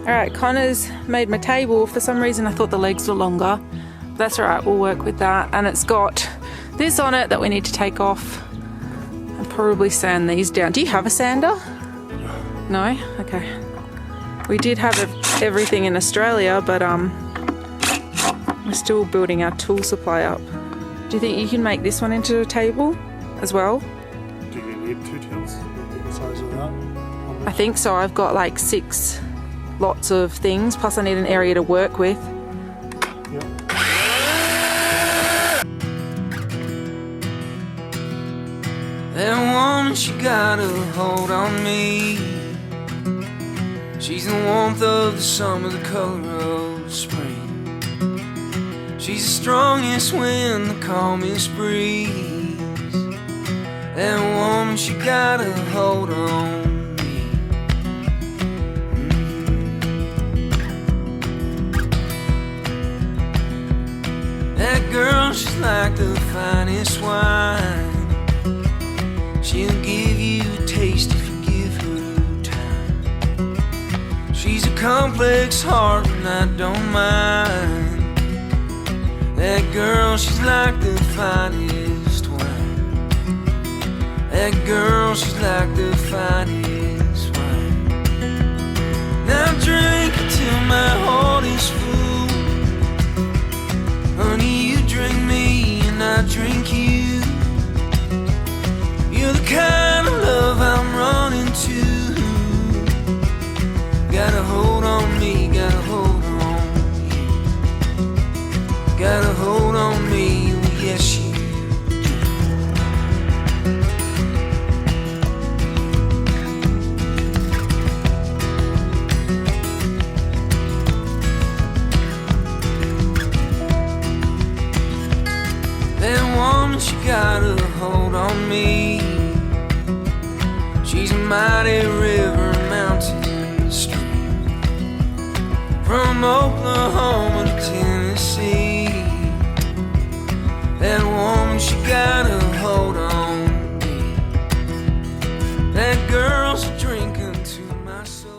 Alright, Connor's made my table. For some reason I thought the legs were longer. That's alright, we'll work with that. And it's got this on it that we need to take off and probably sand these down. Do you have a sander? No? Okay. We did have everything in Australia, but we're still building our tool supply up. Do you think you can make this one into a table as well? Do you need 2 tables the size of that? I think so. I've got like 6 lots of things, plus I need an area to work with. Yep. That woman, she got a hold on me. She's the warmth of the summer, the color of the spring. She's the strongest wind, the calmest breeze. That woman, she got a hold on me. That girl, she's like the finest wine. She'll give you a taste if you give her time. She's a complex heart and I don't mind. That girl, she's like the finest wine. That girl, she's like the finest wine. Now drink until my heart is full. Honey, you drink me and I drink you. You're the kind of love I'm running to. Got a hold on me, got a hold on you. Got a hold on me, well, yes you do. That woman, she got a hold on me. She's a mighty river, mountain, stream. From Oklahoma to Tennessee. That woman, she got a hold on me. That girl's a drink unto my soul.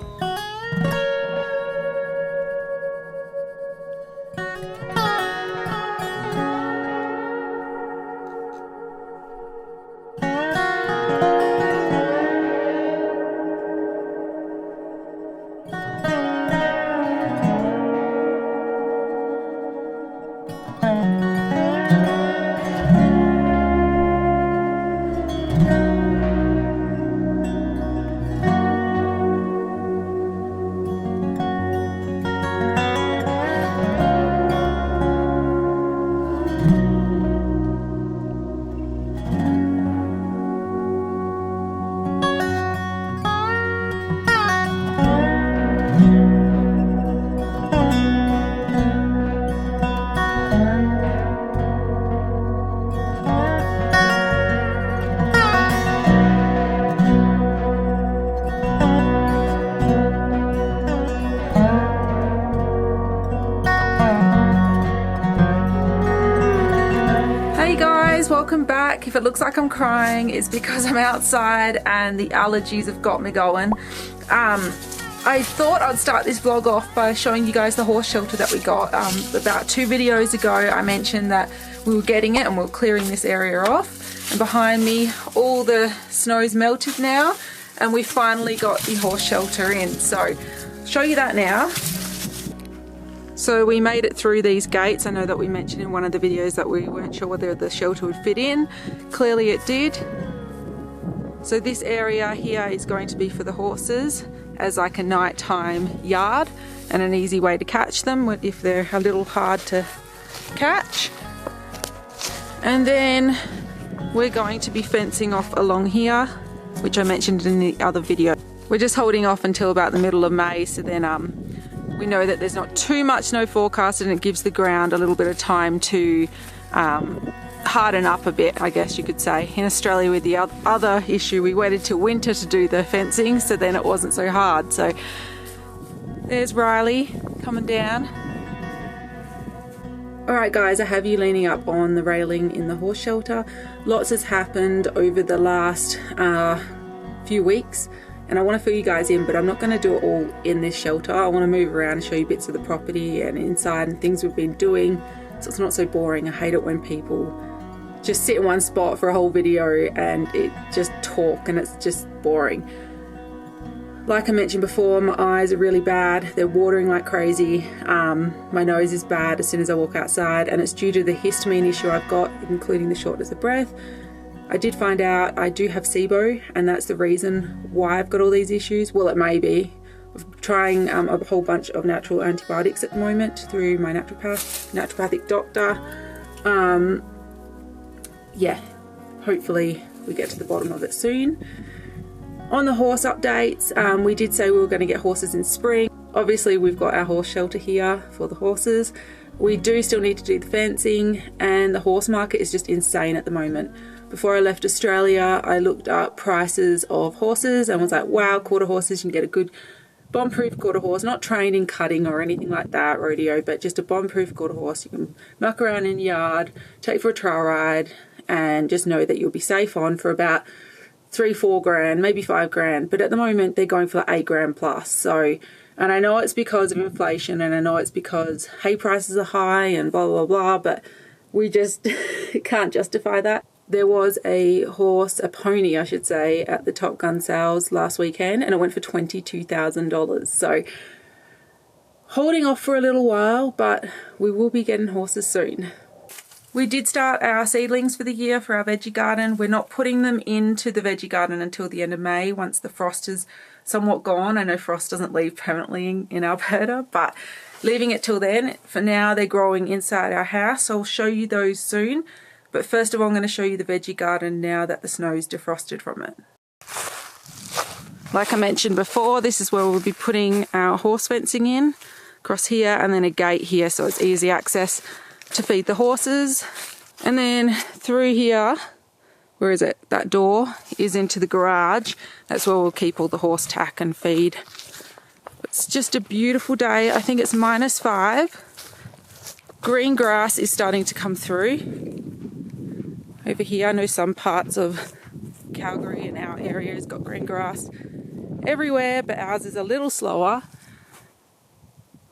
Welcome back. If it looks like I'm crying, it's because I'm outside and the allergies have got me going. I thought I'd start this vlog off by showing you guys the horse shelter that we got. About 2 videos ago I mentioned that we were getting it and we were clearing this area off, and behind me all the snow's melted now and we finally got the horse shelter in. So I'll show you that now. So we made it through these gates. I know that we mentioned in one of the videos that we weren't sure whether the shelter would fit in. Clearly it did. So this area here is going to be for the horses as like a nighttime yard and an easy way to catch them if they're a little hard to catch. And then we're going to be fencing off along here, which I mentioned in the other video. We're just holding off until about the middle of May, so then we know that there's not too much snow forecasted and it gives the ground a little bit of time to harden up a bit, I guess you could say. In Australia with the other issue, we waited till winter to do the fencing, so then it wasn't so hard. So there's Riley coming down. Alright guys, I have you leaning up on the railing in the horse shelter. Lots has happened over the last few weeks. and I want to fill you guys in, but I'm not going to do it all in this shelter. I want to move around and show you bits of the property and inside and things we've been doing, so it's not so boring. I hate it when people just sit in one spot for a whole video and it just talk and it's just boring. Like I mentioned before, my eyes are really bad. They're watering like crazy. My nose is bad as soon as I walk outside, and it's due to the histamine issue I've got, including the shortness of breath. I did find out I do have SIBO, and that's the reason why I've got all these issues. Well, it may be. I'm trying a whole bunch of natural antibiotics at the moment through my naturopathic doctor. Yeah, hopefully we get to the bottom of it soon. On the horse updates, we did say we were going to get horses in spring. Obviously we've got our horse shelter here for the horses. We do still need to do the fencing, and the horse market is just insane at the moment. Before I left Australia, I looked up prices of horses and was like, wow, quarter horses, you can get a good bomb-proof quarter horse, not trained in cutting or anything like that, rodeo, but just a bomb-proof quarter horse. You can muck around in your yard, take for a trail ride, and just know that you'll be safe on for about 3-4 grand, maybe 5 grand. But at the moment they're going for 8 grand plus. So, and I know it's because of inflation, and I know it's because hay prices are high and blah blah blah, but we just can't justify that. There was a horse, a pony I should say, at the Top Gun sales last weekend, and it went for $22,000. So holding off for a little while, but we will be getting horses soon. We did start our seedlings for the year for our veggie garden. We're not putting them into the veggie garden until the end of May, once the frost is somewhat gone. I know frost doesn't leave permanently in Alberta, but leaving it till then. For now, they're growing inside our house. I'll show you those soon. But first of all, I'm going to show you the veggie garden now that the snow's defrosted from it. Like I mentioned before, this is where we'll be putting our horse fencing in, across here, and then a gate here so it's easy access to feed the horses. And then through here, where is it? That door is into the garage. That's where we'll keep all the horse tack and feed. It's just a beautiful day. I think it's -5. Green grass is starting to come through. Over here, I know some parts of Calgary and our area has got green grass everywhere, but ours is a little slower.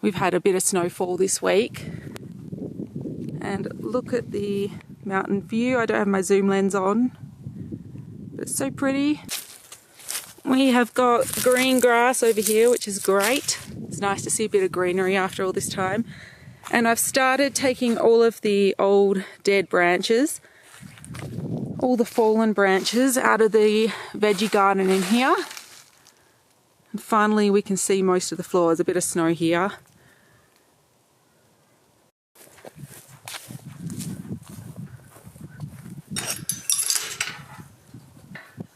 We've had a bit of snowfall this week. And look at the mountain view. I don't have my zoom lens on, but it's so pretty. We have got green grass over here, which is great. It's nice to see a bit of greenery after all this time. And I've started taking all of the old dead branches, all the fallen branches out of the veggie garden in here. And finally we can see most of the floor. There's a bit of snow here.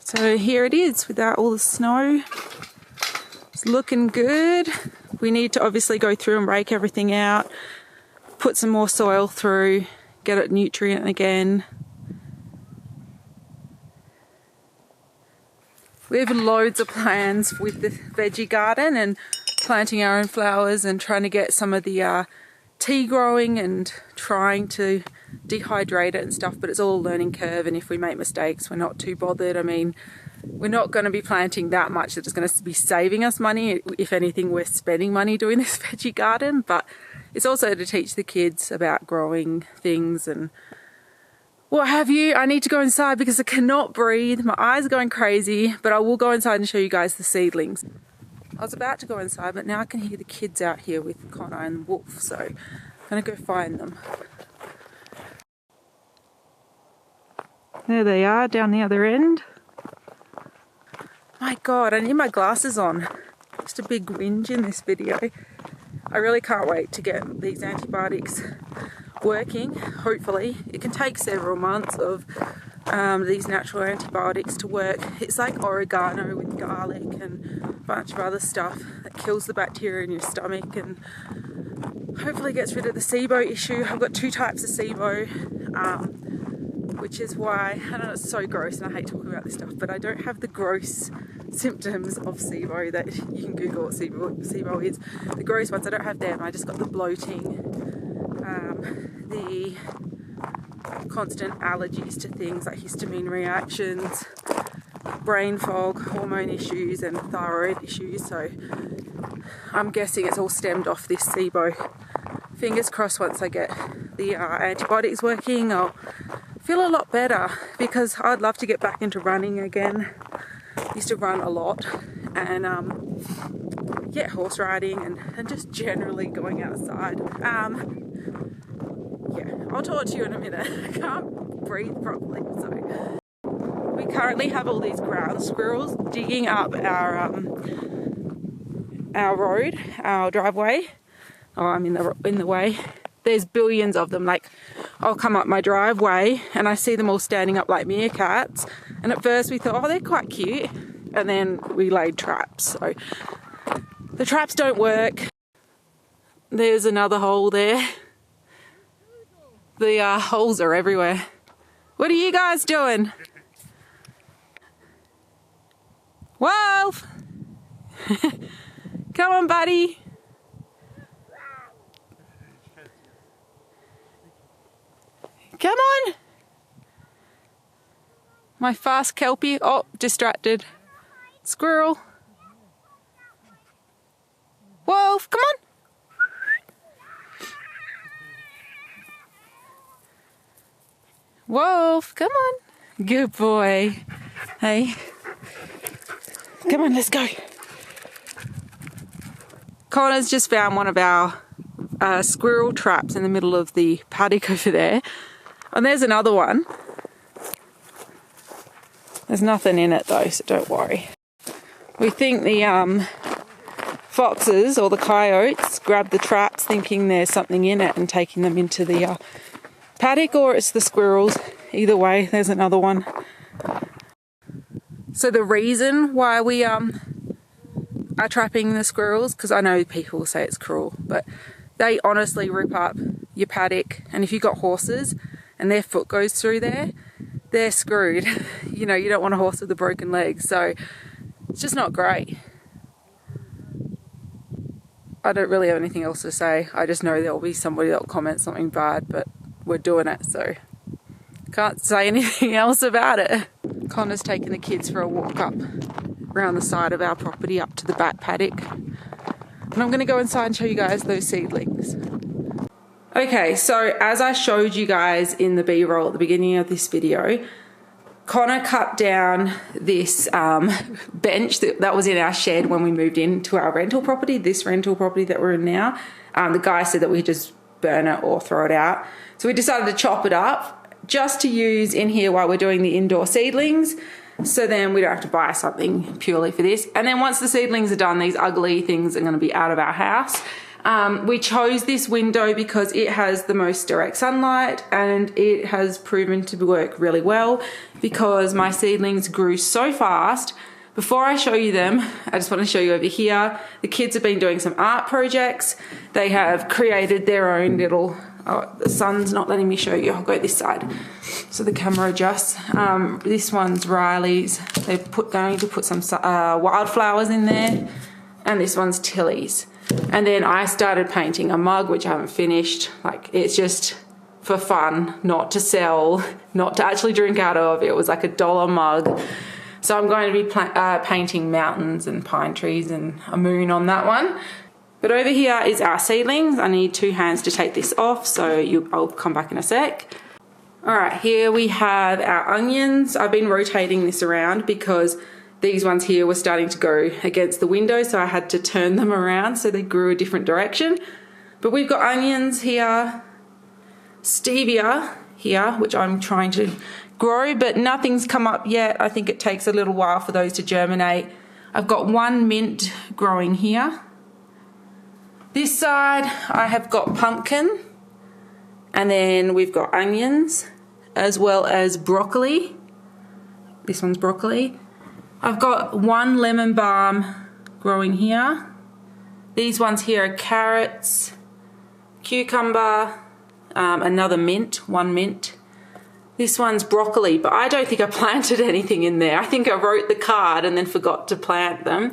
So here it is without all the snow. It's looking good. We need to obviously go through and rake everything out, put some more soil through, get it nutrient again. We have loads of plans with the veggie garden and planting our own flowers and trying to get some of the tea growing and trying to dehydrate it and stuff, but it's all a learning curve, and if we make mistakes we're not too bothered. I mean, we're not going to be planting that much that it's going to be saving us money. If anything, we're spending money doing this veggie garden, but it's also to teach the kids about growing things and what have you. I need to go inside because I cannot breathe. My eyes are going crazy, but I will go inside and show you guys the seedlings. I was about to go inside, but now I can hear the kids out here with Connor and Wolf, so I'm going to go find them. There they are down the other end. My God, I need my glasses on. Just a big whinge in this video. I really can't wait to get these antibiotics working, hopefully. It can take several months of these natural antibiotics to work. It's like oregano with garlic and a bunch of other stuff that kills the bacteria in your stomach and hopefully gets rid of the SIBO issue. I've got 2 types of SIBO, which is why, I know it's so gross and I hate talking about this stuff, but I don't have the gross symptoms of SIBO that you can Google what SIBO is. The gross ones, I don't have them. I just got the bloating, the constant allergies to things like histamine reactions, brain fog, hormone issues and thyroid issues, so I'm guessing it's all stemmed off this SIBO. Fingers crossed once I get the antibiotics working I'll feel a lot better, because I'd love to get back into running again. Used to run a lot, and yeah, horse riding and just generally going outside. Yeah, I'll talk to you in a minute. I can't breathe properly, so we currently have all these ground squirrels digging up our road, our driveway. Oh, I'm in the way. There's billions of them. Like, I'll come up my driveway and I see them all standing up like meerkats. And at first we thought, oh, they're quite cute. And then we laid traps. So the traps don't work. There's another hole there. The holes are everywhere. What are you guys doing? Wolf! Come on, buddy. Come on. My fast kelpie. Oh, distracted. Squirrel. Wolf, come on. Wolf, come on. Good boy. Hey. Come on, let's go. Connor's just found one of our squirrel traps in the middle of the paddock over there. And there's another one. There's nothing in it though, so don't worry. We think the foxes or the coyotes grabbed the traps thinking there's something in it and taking them into the paddock, or it's the squirrels. Either way, there's another one. So the reason why we are trapping the squirrels, because I know people say it's cruel, but they honestly rip up your paddock, and if you've got horses and their foot goes through there, they're screwed. You know, you don't want a horse with a broken leg, so it's just not great. I don't really have anything else to say. I just know there'll be somebody that'll comment something bad, but we're doing it, so can't say anything else about it. Connor's taking the kids for a walk up around the side of our property up to the back paddock. And I'm going to go inside and show you guys those seedlings. Okay, so as I showed you guys in the B-roll at the beginning of this video, Connor cut down this bench that was in our shed when we moved into our rental property, this rental property that we're in now. The guy said that we just burn it or throw it out. So we decided to chop it up just to use in here while we're doing the indoor seedlings. So then we don't have to buy something purely for this. And then once the seedlings are done, these ugly things are going to be out of our house. We chose this window because it has the most direct sunlight, and it has proven to work really well because my seedlings grew so fast. Before I show you them, I just want to show you over here. The kids have been doing some art projects. They have created their own little, oh, the sun's not letting me show you. I'll go this side so the camera adjusts. This one's Riley's. They're going to put some wildflowers in there, and this one's Tilly's. And then I started painting a mug, which I haven't finished. Like, it's just for fun, not to sell, not to actually drink out of. It was like $1 mug. So I'm going to be painting mountains and pine trees and a moon on that one. But over here is our seedlings. I need 2 hands to take this off, so I'll come back in a sec. All right, here we have our onions. I've been rotating this around because these ones here were starting to go against the window, so I had to turn them around so they grew a different direction. But we've got onions here, stevia here, which I'm trying to grow, but nothing's come up yet. I think it takes a little while for those to germinate. I've got 1 mint growing here. This side I have got pumpkin, and then we've got onions as well as broccoli. This one's broccoli. I've got 1 lemon balm growing here. These ones here are carrots, cucumber, another mint, 1 mint. This one's broccoli, but I don't think I planted anything in there. I think I wrote the card and then forgot to plant them.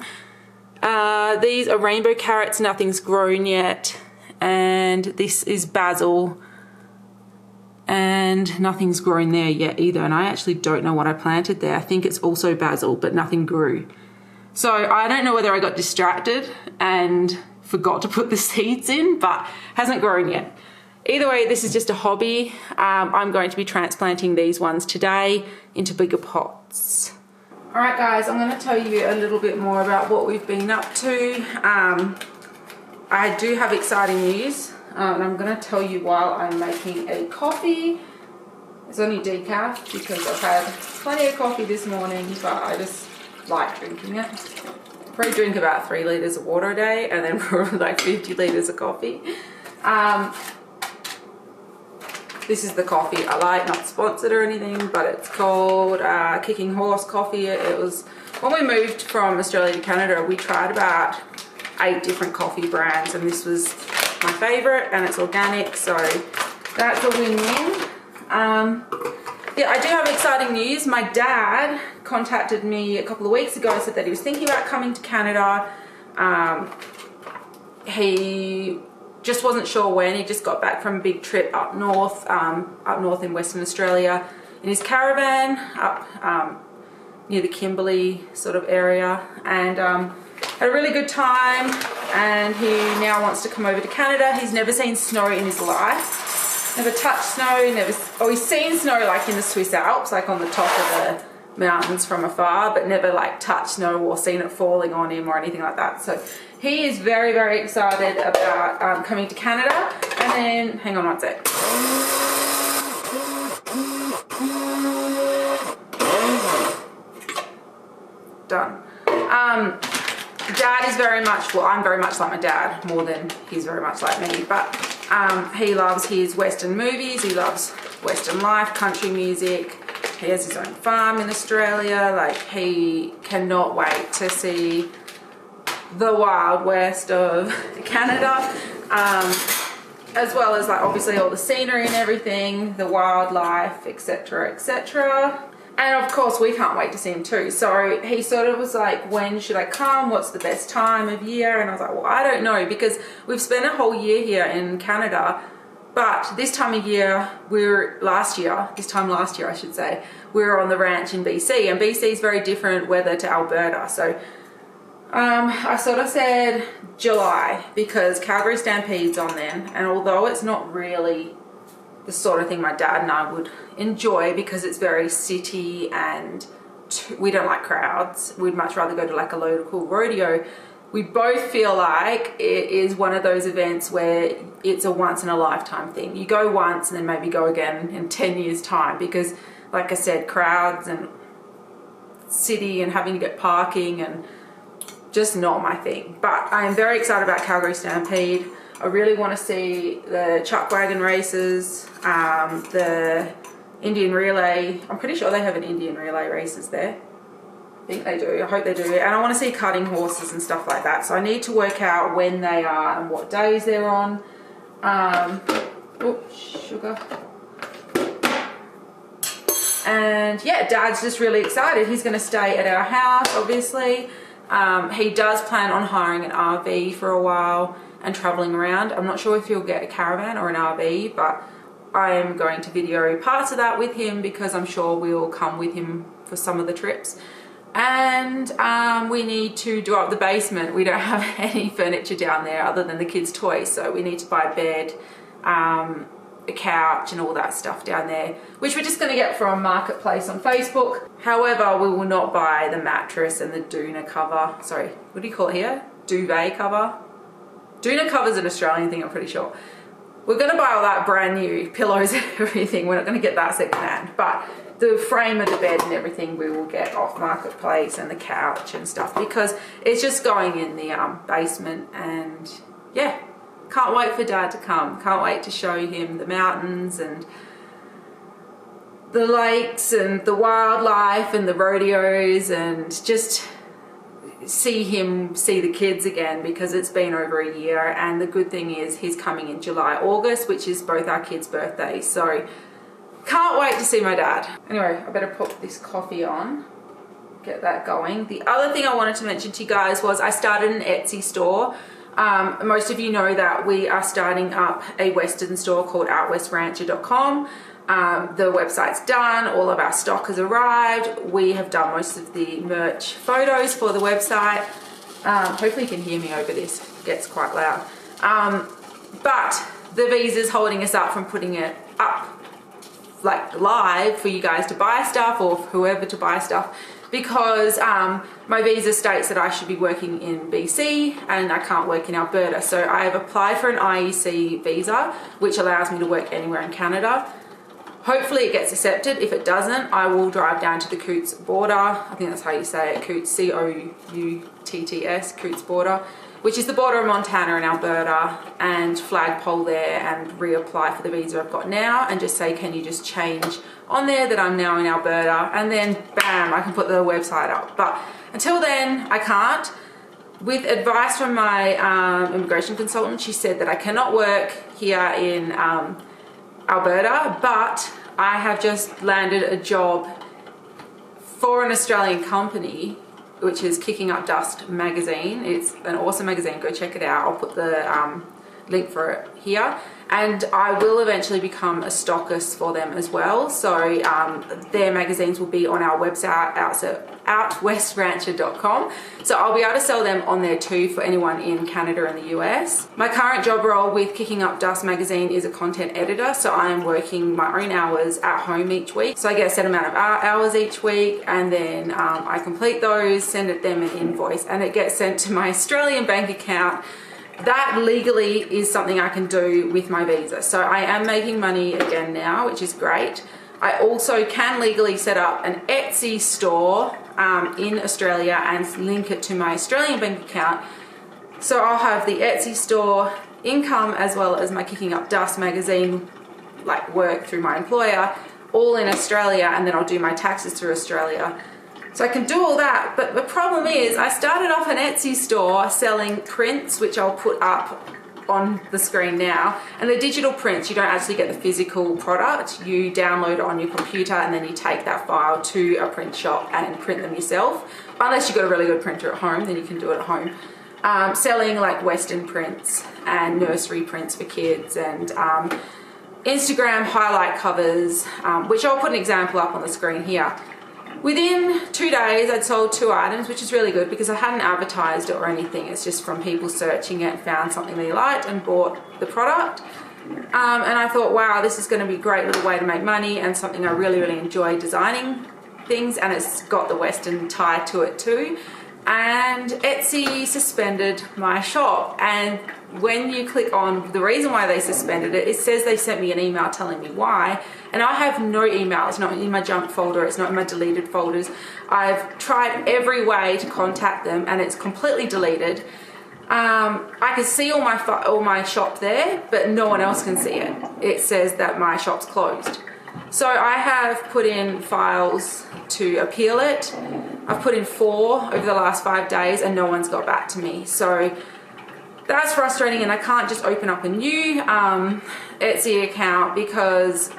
These are rainbow carrots, nothing's grown yet. And this is basil. and nothing's grown there yet either. And I actually don't know what I planted there. I think it's also basil, but nothing grew. So I don't know whether I got distracted and forgot to put the seeds in, but hasn't grown yet. Either way, this is just a hobby. I'm going to be transplanting these ones today into bigger pots. All right, guys, I'm going to tell you a little bit more about what we've been up to. I do have exciting news, and I'm going to tell you while I'm making a coffee. It's only decaf because I've had plenty of coffee this morning, but I just like drinking it. I probably drink about 3 litres of water a day, and then probably like 50 litres of coffee. This is the coffee I like, not sponsored or anything, but it's called Kicking Horse Coffee. It was, when we moved from Australia to Canada, we tried about 8 different coffee brands, and this was my favourite, and it's organic, so that's a win-win. Yeah, I do have exciting news. My dad contacted me a couple of weeks ago and said that he was thinking about coming to Canada. He just wasn't sure when. He just got back from a big trip up north in Western Australia in his caravan up near the Kimberley sort of area, and had a really good time, and he now wants to come over to Canada. He's never seen snow in his life, never touched snow, he's seen snow like in the Swiss Alps, like on the top of the mountains from afar, but never like touched snow or seen it falling on him or anything like that. So he is very, very excited about coming to Canada. And then, hang on one sec. Done. Dad is very much, well, I'm very much like my dad, more than he's very much like me, but he loves his Western movies, he loves Western life, country music. He has his own farm in Australia. Like, he cannot wait to see the wild west of Canada, as well as like obviously all the scenery and everything, the wildlife, etc., etc. And of course we can't wait to see him too. So he sort of was like, when should I come? What's the best time of year? And I was like, well, I don't know, because we've spent a whole year here in Canada, but this time of year, this time last year I should say, we were on the ranch in BC, and BC is very different weather to Alberta. So I sort of said July because Calgary Stampede's on then, and although it's not really the sort of thing my dad and I would enjoy because it's very city and we don't like crowds, we'd much rather go to like a local rodeo. We both feel like it is one of those events where it's a once in a lifetime thing. You go once and then maybe go again in 10 years time, because like I said, crowds and city and having to get parking and just not my thing. But I am very excited about Calgary Stampede. I really want to see the chuck wagon races, the Indian relay. I'm pretty sure they have an Indian relay races there. I think they do. I hope they do. And I want to see cutting horses and stuff like that. So I need to work out when they are and what days they're on. Oops, sugar. And yeah, Dad's just really excited. He's going to stay at our house, obviously. He does plan on hiring an RV for a while and traveling around. I'm not sure if he'll get a caravan or an RV, but I'm going to video parts of that with him because I'm sure we'll come with him for some of the trips. And we need to do up the basement. We don't have any furniture down there other than the kids' toys, so we need to buy a bed, a couch and all that stuff down there, which we're just going to get from Marketplace on Facebook. However, we will not buy the mattress and the doona cover. Sorry, what do you call it here? Duvet cover? Doona cover's an Australian thing, I'm pretty sure. We're going to buy all that brand new, pillows and everything. We're not going to get that secondhand, but the frame of the bed and everything we will get off Marketplace, and the couch and stuff, because it's just going in the basement. And yeah, can't wait for Dad to come. Can't wait to show him the mountains and the lakes and the wildlife and the rodeos, and just see the kids again, because it's been over a year. And the good thing is he's coming in July, August, which is both our kids' birthdays. So can't wait to see my dad. Anyway, I better put this coffee on, get that going. The other thing I wanted to mention to you guys was I started an Etsy store. Most of you know that we are starting up a Western store called outwestrancher.com. The website's done, all of our stock has arrived. We have done most of the merch photos for the website. Hopefully you can hear me over this, it gets quite loud. But the visa's holding us up from putting it up like live for you guys to buy stuff, or for whoever to buy stuff, because my visa states that I should be working in BC and I can't work in Alberta. So I have applied for an IEC visa, which allows me to work anywhere in Canada. Hopefully it gets accepted. If it doesn't, I will drive down to the Coutts border. I think that's how you say it, Coutts, C-O-U-T-T-S, Coutts border, which is the border of Montana and Alberta, and flagpole there and reapply for the visa I've got now, and just say, can you just change on there that I'm now in Alberta, and then bam, I can put the website up. But until then, I can't. With advice from my immigration consultant, she said that I cannot work here in Alberta, but I have just landed a job for an Australian company, which is Kicking Up Dust magazine. It's an awesome magazine, go check it out. I'll put the link for it here. And I will eventually become a stockist for them as well. So their magazines will be on our website, outwestrancher.com. So I'll be able to sell them on there too for anyone in Canada and the US. My current job role with Kicking Up Dust magazine is a content editor. So I am working my own hours at home each week. So I get a set amount of hours each week, and then I complete those, send them an invoice, and it gets sent to my Australian bank account. That legally is something I can do with my visa. So I am making money again now, which is great. I also can legally set up an Etsy store in Australia and link it to my Australian bank account. So I'll have the Etsy store income as well as my Kicking Up Dust magazine, like work through my employer, all in Australia, and then I'll do my taxes through Australia. So I can do all that, but the problem is I started off an Etsy store selling prints, which I'll put up on the screen now. And the digital prints, you don't actually get the physical product. You download it on your computer and then you take that file to a print shop and print them yourself. Unless you've got a really good printer at home, then you can do it at home. Selling like Western prints and nursery prints for kids, and Instagram highlight covers, which I'll put an example up on the screen here. Within 2 days, I'd sold 2 items, which is really good because I hadn't advertised it or anything. It's just from people searching it, found something they liked and bought the product. And I thought, wow, this is going to be a great little way to make money and something I really, really enjoy designing things. And it's got the Western tie to it too. And Etsy suspended my shop. And when you click on the reason why they suspended it, it says they sent me an email telling me why. And I have no email. It's not in my junk folder. It's not in my deleted folders. I've tried every way to contact them and it's completely deleted. I can see all my shop there, but no one else can see it. It says that my shop's closed. So I have put in files to appeal it. I've put in 4 over the last 5 days and no one's got back to me. So that's frustrating, and I can't just open up a new Etsy account, because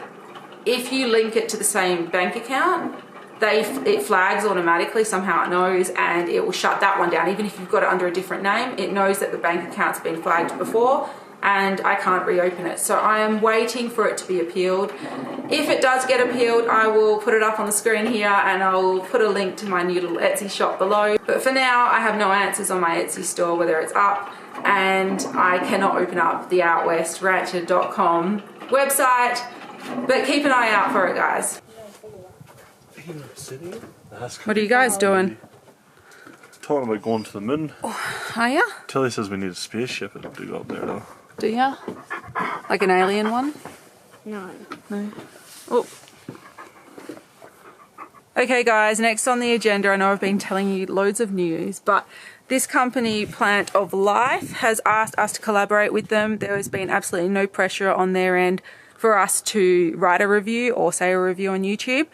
if you link it to the same bank account, it flags automatically, somehow it knows, and it will shut that one down. Even if you've got it under a different name, it knows that the bank account's been flagged before, and I can't reopen it. So I am waiting for it to be appealed. If it does get appealed, I will put it up on the screen here, and I'll put a link to my new little Etsy shop below. But for now, I have no answers on my Etsy store, whether it's up, and I cannot open up the outwestrancher.com website, but keep an eye out for it, guys. What are you guys doing? Talking about going to the moon. Oh, are ya? Tilly says we need a spaceship to go up there though. Do ya? Like an alien one? No. No. Oh. Okay guys, next on the agenda, I know I've been telling you loads of news, but this company, Plant of Life, has asked us to collaborate with them. There has been absolutely no pressure on their end for us to write a review or say a review on YouTube.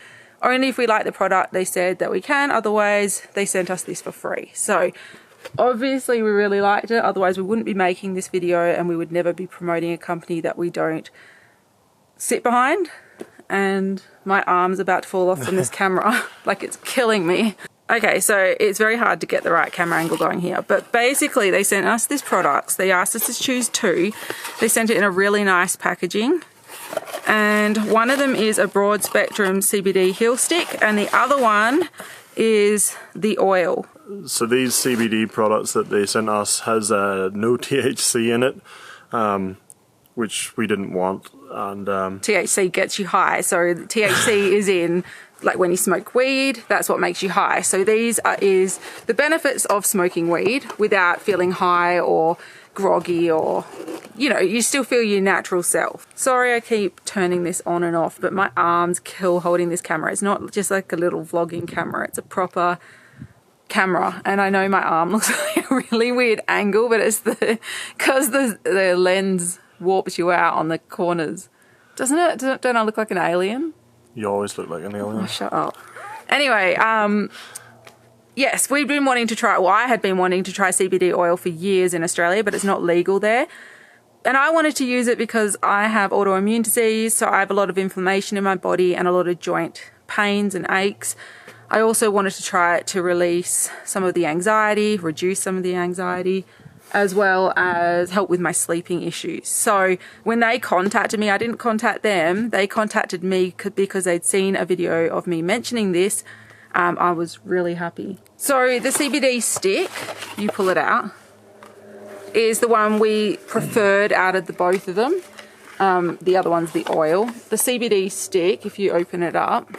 Only if we like the product, they said that we can. Otherwise, they sent us this for free. So obviously we really liked it. Otherwise, we wouldn't be making this video, and we would never be promoting a company that we don't sit behind. And my arm's about to fall off from this camera. Like, it's killing me. Okay, so it's very hard to get the right camera angle going here, but basically they sent us these products. They asked us to choose 2. They sent it in a really nice packaging. And one of them is a broad spectrum CBD heel stick, and the other one is the oil. So these CBD products that they sent us has no THC in it, which we didn't want. And THC gets you high. So THC is in, like when you smoke weed, that's what makes you high. So these is the benefits of smoking weed without feeling high or groggy, or, you know, you still feel your natural self. Sorry I keep turning this on and off, but my arms kill holding this camera. It's not just like a little vlogging camera, it's a proper camera. And I know my arm looks like a really weird angle, but it's because the lens warps you out on the corners. Doesn't it? Don't I look like an alien? You always look like an alien. Oh, shut up. Anyway, yes, we've been wanting to try, well, I had been wanting to try CBD oil for years in Australia, but it's not legal there. And I wanted to use it because I have autoimmune disease, so I have a lot of inflammation in my body and a lot of joint pains and aches. I also wanted to try it to release some of the anxiety, reduce some of the anxiety, as well as help with my sleeping issues. So when they contacted me, I didn't contact them, they contacted me because they'd seen a video of me mentioning this. I was really happy. So the CBD stick, you pull it out, is the one we preferred out of the both of them. The other one's the oil. The CBD stick, if you open it up,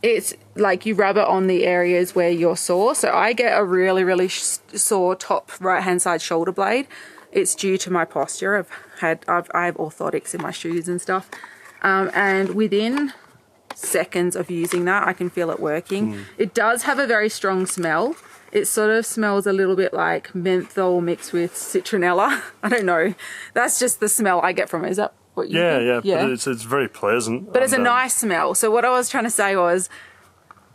it's like you rub it on the areas where you're sore. So I get a really, really sore top right-hand side shoulder blade. It's due to my posture. I have orthotics in my shoes and stuff. And within seconds of using that, I can feel it working. It does have a very strong smell. It sort of smells a little bit like menthol mixed with citronella. I don't know. That's just the smell I get from it. Is that what you think? Yeah, but it's very pleasant. But it's a nice smell. So what I was trying to say was,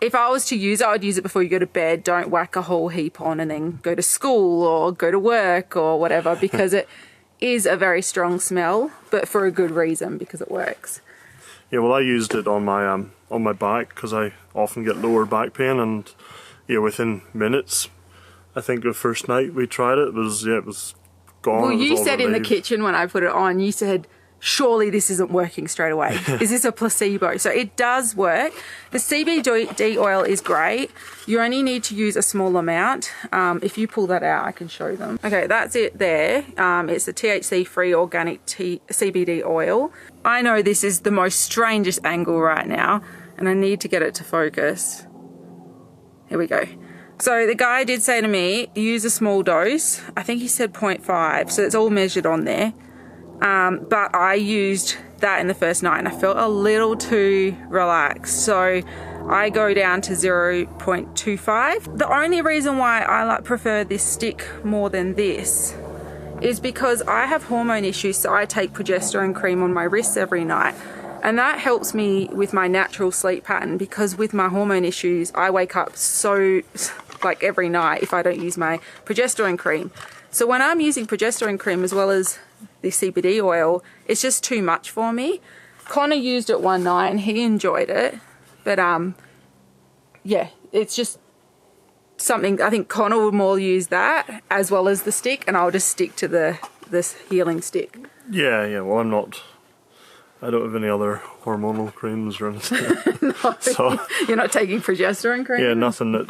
if I was to use it, I would use it before you go to bed. Don't whack a whole heap on and then go to school or go to work or whatever, because it is a very strong smell, but for a good reason, because it works. Yeah, well, I used it on my back because I often get lower back pain, and yeah, within minutes, I think the first night we tried it, it was gone. Well, it was you all said in the relieved. kitchen when I put it on, you said, surely this isn't working straight away. Is this a placebo? So it does work. The CBD oil is great. You only need to use a small amount. If you pull that out, I can show them. Okay, that's it there. It's a THC-free organic CBD oil. I know this is the most strangest angle right now, and I need to get it to focus. Here we go. So the guy did say to me, use a small dose. I think he said 0.5, so it's all measured on there. But I used that in the first night and I felt a little too relaxed. So I go down to 0.25. The only reason why I prefer this stick more than this is because I have hormone issues, so I take progesterone cream on my wrists every night. And that helps me with my natural sleep pattern, because with my hormone issues, I wake up so, like every night if I don't use my progesterone cream. So when I'm using progesterone cream as well as the CBD oil, it's just too much for me. Connor used it one night and he enjoyed it. But yeah, it's just something, I think Connor would more use that as well as the stick, and I'll just stick to this healing stick. Yeah, well, I don't have any other hormonal creams or anything. No, So you're not taking progesterone cream? yeah, nothing that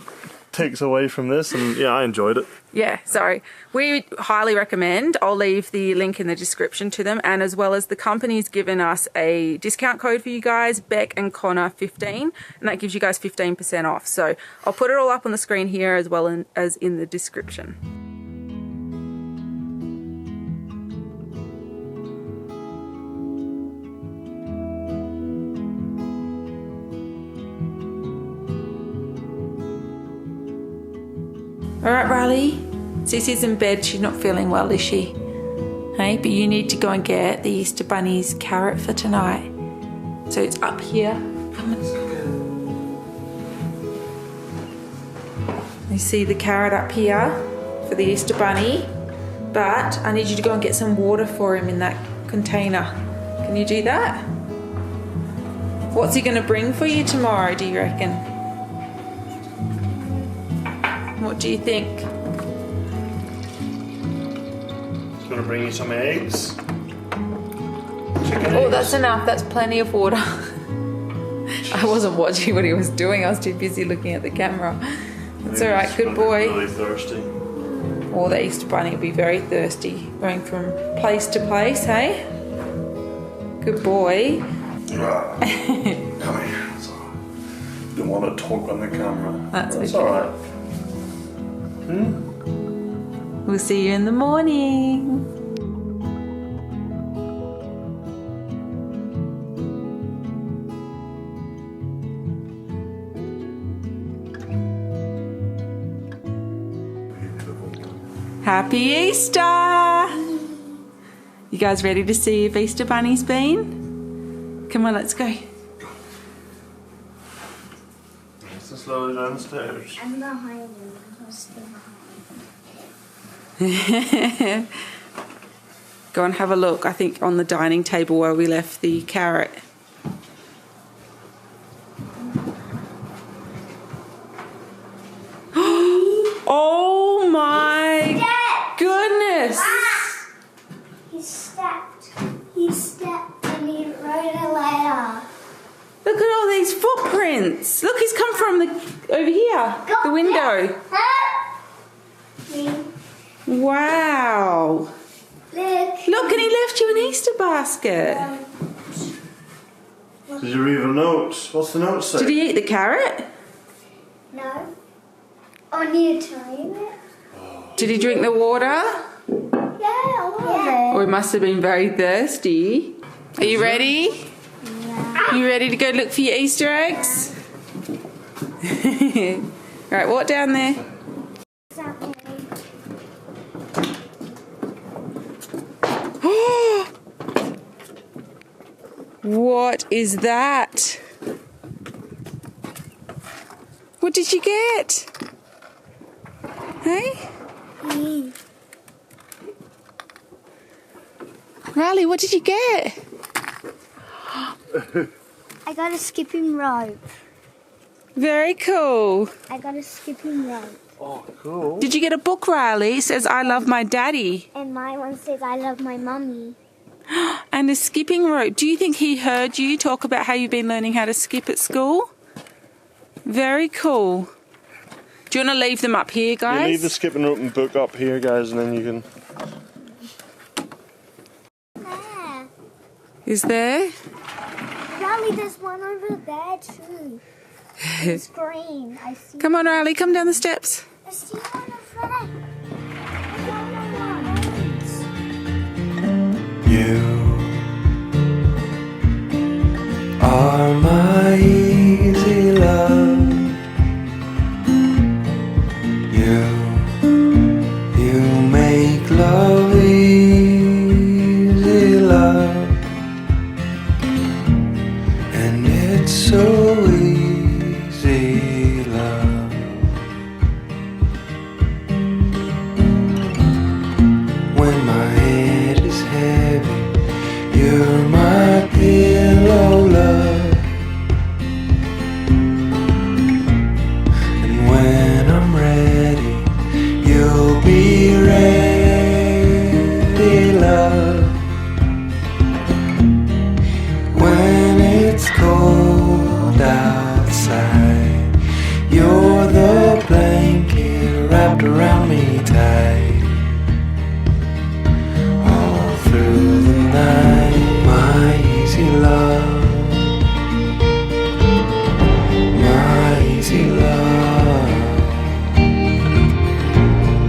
takes away from this, and yeah, I enjoyed it. Yeah, so we highly recommend. I'll leave the link in the description to them, and as well as the company's given us a discount code for you guys, Beck and Connor 15, and that gives you guys 15% off. So I'll put it all up on the screen here as well as in the description. All right, Riley, Sissy's in bed. She's not feeling well, is she? Hey, but you need to go and get the Easter Bunny's carrot for tonight. So it's up here. Come on. You see the carrot up here for the Easter Bunny, but I need you to go and get some water for him in that container. Can you do that? What's he going to bring for you tomorrow, do you reckon? What do you think? He's gonna bring you some eggs. Oh, that's enough. That's plenty of water. I wasn't watching what he was doing. I was too busy looking at the camera. It's all right. Good boy. Really thirsty. Or the Easter Bunny will be very thirsty, going from place to place, hey? Good boy. Come here. It's all right. Don't want to talk on the camera. That's okay. all right. We'll see you in the morning. Happy Easter! You guys ready to see if Easter Bunny's been? Come on, let's go. Nice and slowly downstairs. I'm behind you. I'll stay behind. Go and have a look, I think, on the dining table where we left the carrot. Oh my goodness! Ah! He stepped and he wrote a letter. Look at all these footprints. Look, he's come from over here, the window. Wow. Look, and he left you an Easter basket. Did you read the notes? What's the note say? Did he eat the carrot? No. I need to read it. Did he drink the water? Yeah, all of it. Or he must have been very thirsty. Are you ready? Yeah. You ready to go look for your Easter eggs? Right, what down there? What is that? What did you get? Hey? Riley, what did you get? I got a skipping rope. Very cool. I got a skipping rope. Oh, cool. Did you get a book, Riley? It says, I love my daddy. And my one says, I love my mummy. And a skipping rope. Do you think he heard you talk about how you've been learning how to skip at school? Very cool. Do you want to leave them up here, guys? You leave the skipping rope and book up here, guys, and then you can... There. Is there? Riley, there's one over there too. It's green. I see. Come on, Riley, come down the steps. I see one over there. You are my easy love. You make love easy, love, and it's so easy, love. When my head is heavy, you're my pillow, love. And when I'm ready, you'll be ready, love. When it's cold outside, you're the blanket wrapped around me tight. All through the night, my easy love. My easy love.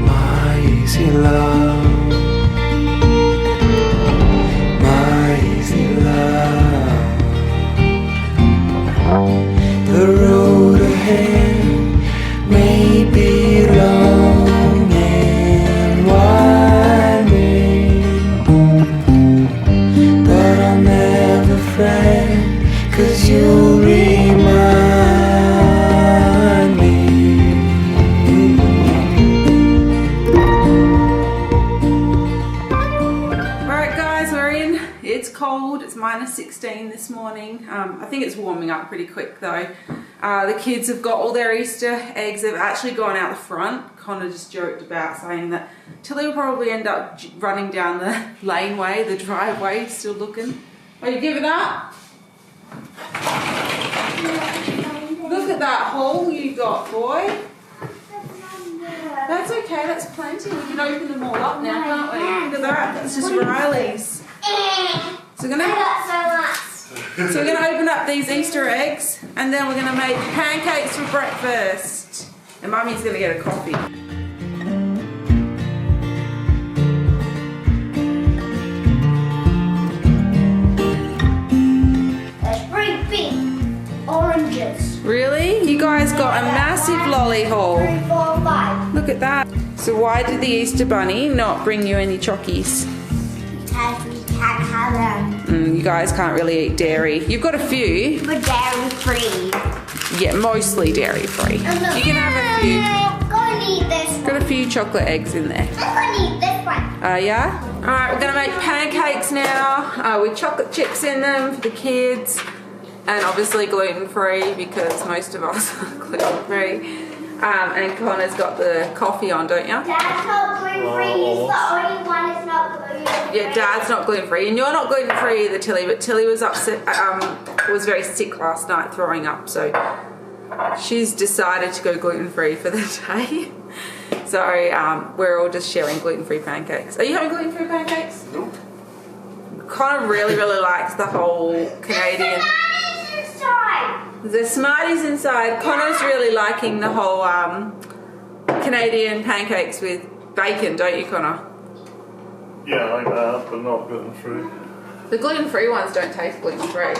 My easy love. My easy love. The road ahead may be long and winding, but I'll never fret, 'cause you'll remind me. Alright guys, we're in. It's cold, it's -16 this morning. I think it's warming up pretty quick though. The kids have got all their Easter eggs. They've actually gone out the front. Connor just joked about saying that Tilly will probably end up running down the laneway, the driveway, still looking. Are you giving up? Look at that hole you got, boy. That's okay, that's plenty. We can open them all up now, can't we? Look at that, that's just Riley's. So we're gonna open up these Easter eggs and then we're gonna make pancakes for breakfast. And Mummy's gonna get a coffee. Oranges. Really? You guys got a massive lolly haul. 3, 4, 5. Look at that. So why did the Easter Bunny not bring you any chockies? Because we can't have them. You guys can't really eat dairy. You've got a few. But dairy free. Yeah, mostly dairy free. You can have a few. I'm going to eat this one. Got a few chocolate eggs in there. I'm going to eat this one. Yeah? Alright, we're going to make pancakes now with chocolate chips in them for the kids. And obviously gluten-free because most of us are gluten-free. And Connor's got the coffee on, don't you? Dad's not gluten-free. He's the only one that's not gluten-free. Yeah, Dad's not gluten-free. And you're not gluten-free either, Tilly. But Tilly was upset, was very sick last night, throwing up. So she's decided to go gluten-free for the day. So we're all just sharing gluten-free pancakes. Are you having gluten-free pancakes? Nope. Connor really, really likes the whole Canadian... There's Smarties inside. Connor's really liking the whole Canadian pancakes with bacon, don't you, Connor? Yeah, I like that, but not gluten-free. The gluten-free ones don't taste gluten-free.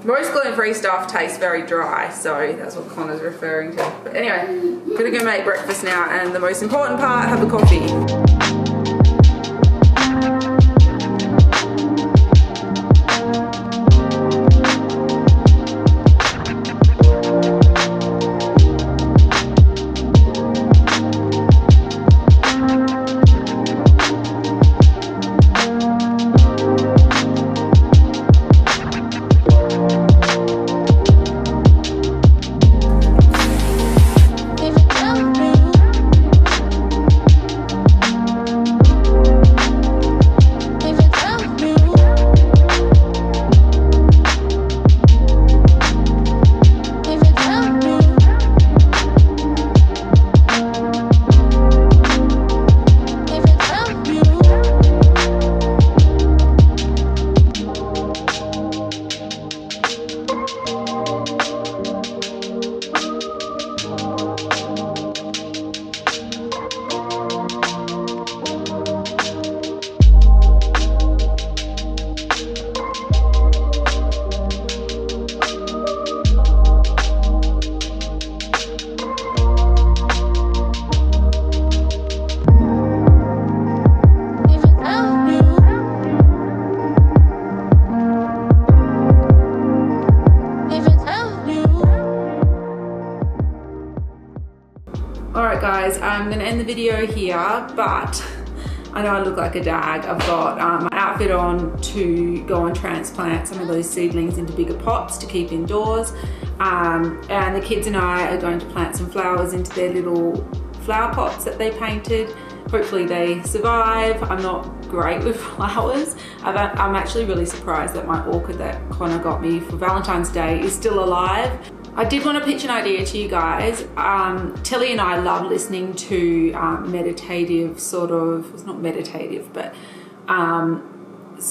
Most gluten-free stuff tastes very dry, so that's what Connor's referring to. But anyway, I'm gonna go make breakfast now, and the most important part, have a coffee. Alright guys, I'm going to end the video here, but I know I look like a dag. I've got my outfit on to go and transplant some of those seedlings into bigger pots to keep indoors. And the kids and I are going to plant some flowers into their little flower pots that they painted. Hopefully they survive. I'm not great with flowers. I'm actually really surprised that my orchid that Connor got me for Valentine's Day is still alive. I did want to pitch an idea to you guys. Tilly and I love listening to meditative sort of, it's not meditative, but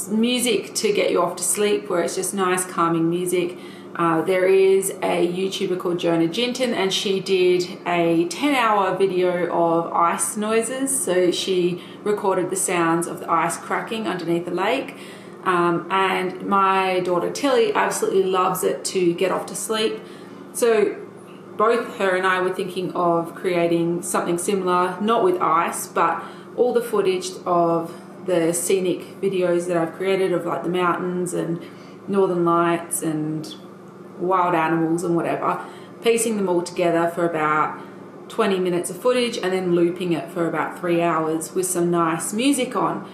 music to get you off to sleep, where it's just nice calming music. There is a YouTuber called Jonah Jinton, and she did a 10-hour video of ice noises. So she recorded the sounds of the ice cracking underneath the lake. And my daughter Tilly absolutely loves it to get off to sleep. So both her and I were thinking of creating something similar, not with ice, but all the footage of the scenic videos that I've created of like the mountains and northern lights and wild animals and whatever, piecing them all together for about 20 minutes of footage and then looping it for about 3 hours with some nice music on,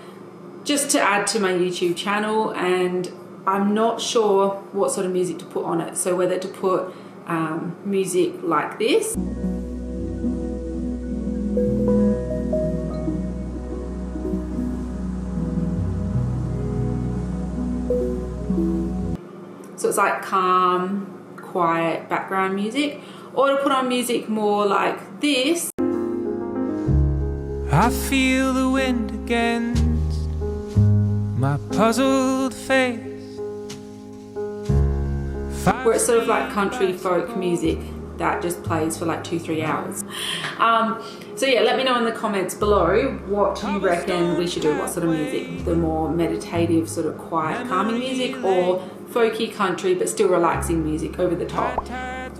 just to add to my YouTube channel. And I'm not sure what sort of music to put on it, so whether to put music like this, was like calm, quiet background music, or to put on music more like this. I feel the wind against my puzzled face, where it's sort of like country folk music that just plays for like 2-3 hours. So yeah, let me know in the comments below what you reckon we should do, what sort of music, the more meditative sort of quiet calming music, or folky country but still relaxing music over the top,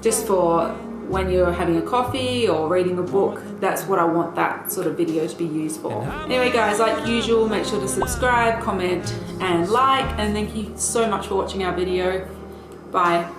just for when you're having a coffee or reading a book. That's what I want that sort of video to be used for. Anyway guys, like usual, make sure to subscribe, comment and like, and thank you so much for watching our video. Bye.